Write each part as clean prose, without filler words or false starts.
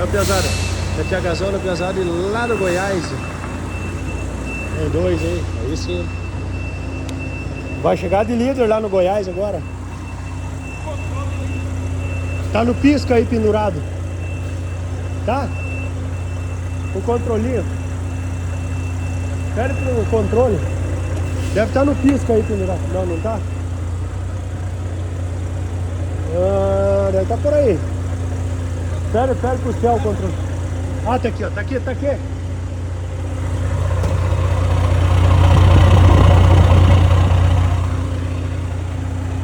Olha, pesada. Aqui a gasolina pesada lá do Goiás. Tem dois, hein? Aí sim. Vai chegar de líder lá no Goiás agora. Tá no pisco aí pendurado. Tá? O controlinho. Pede pro controle. Deve estar no pisco aí pendurado. Não, não tá? Ah, deve estar por aí. Pede pro céu o controle. Ah, tá aqui, ó. Tá aqui, tá aqui.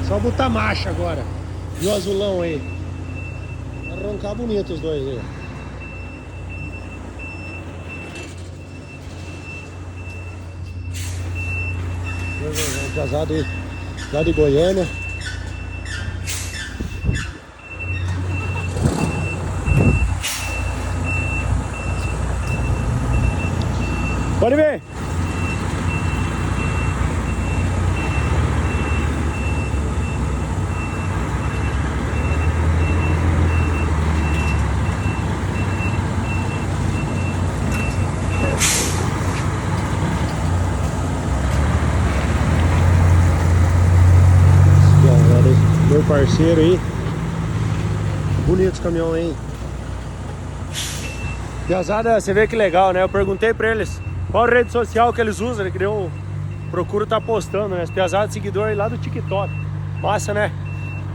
Só botar marcha agora. E o azulão aí. Vai roncar bonito os dois aí. Casado aí, lá de Goiânia. Pode ver. Meu parceiro aí. Bonito esse caminhão aí. Piazada, você vê que legal, né? Eu perguntei pra eles qual rede social que eles usam, que eu procuro tá postando, né? As piazadas seguidor aí lá do TikTok. Massa, né?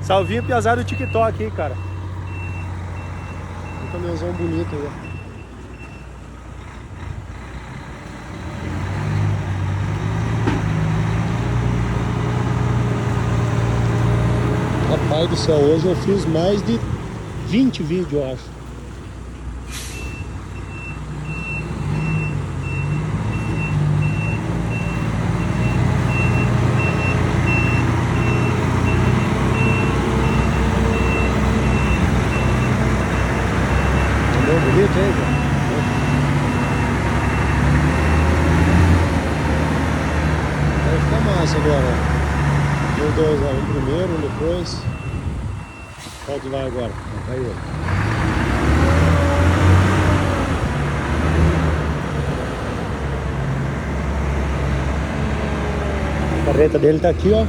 Salvinho piazada do TikTok aí, cara. Um caminhãozão bonito aí, ó. Rapaz do céu, hoje eu fiz mais de 20 vídeos, eu acho. Tá bonito, hein, cara? Vai ficar massa agora. Os dois, ó. Um primeiro, um depois. Pode ir lá agora. Vai ele. A carreta dele tá aqui, ó.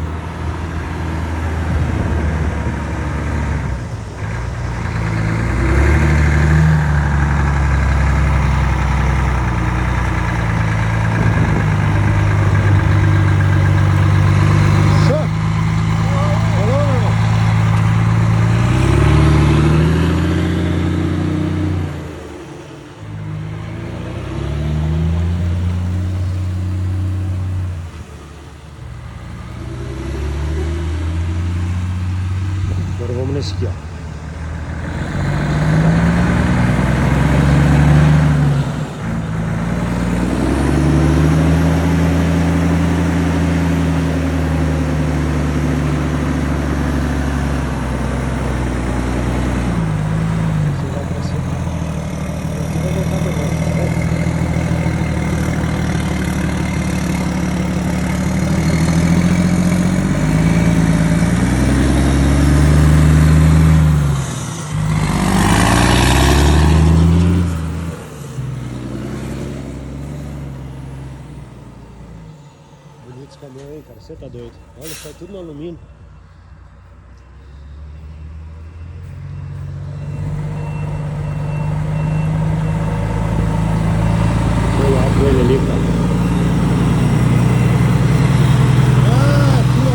Agora vamos nesse aqui, ó. Bonito esse caminhão aí, cara. Você tá doido. Olha, sai tudo no alumínio. Vou lá com ele ali, cara. Ah, aqui, ó.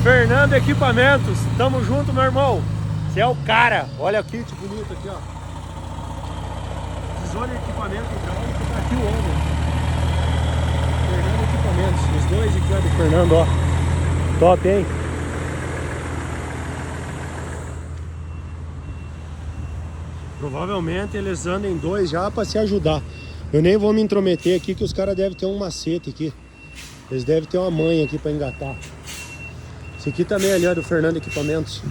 Fernando Equipamentos, tamo junto, meu irmão. Você é o cara. Olha o kit bonito aqui, ó. Tesoura de equipamento hidráulico, tá aqui o homem. Fernando Equipamentos, os dois aqui, ó, do Fernando, ó. Top, hein? Provavelmente eles andam em dois já para se ajudar. Eu nem vou me intrometer aqui, que os caras devem ter um macete aqui. Eles devem ter uma manha aqui para engatar. Esse aqui também ali é do Fernando Equipamentos.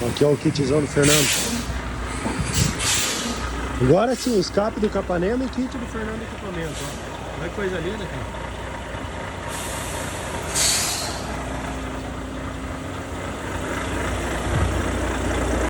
Aqui é o kitzão do Fernando. Agora sim, o escape do Capanema e kit do Fernando Equipamento. Ó. Olha que coisa linda, cara.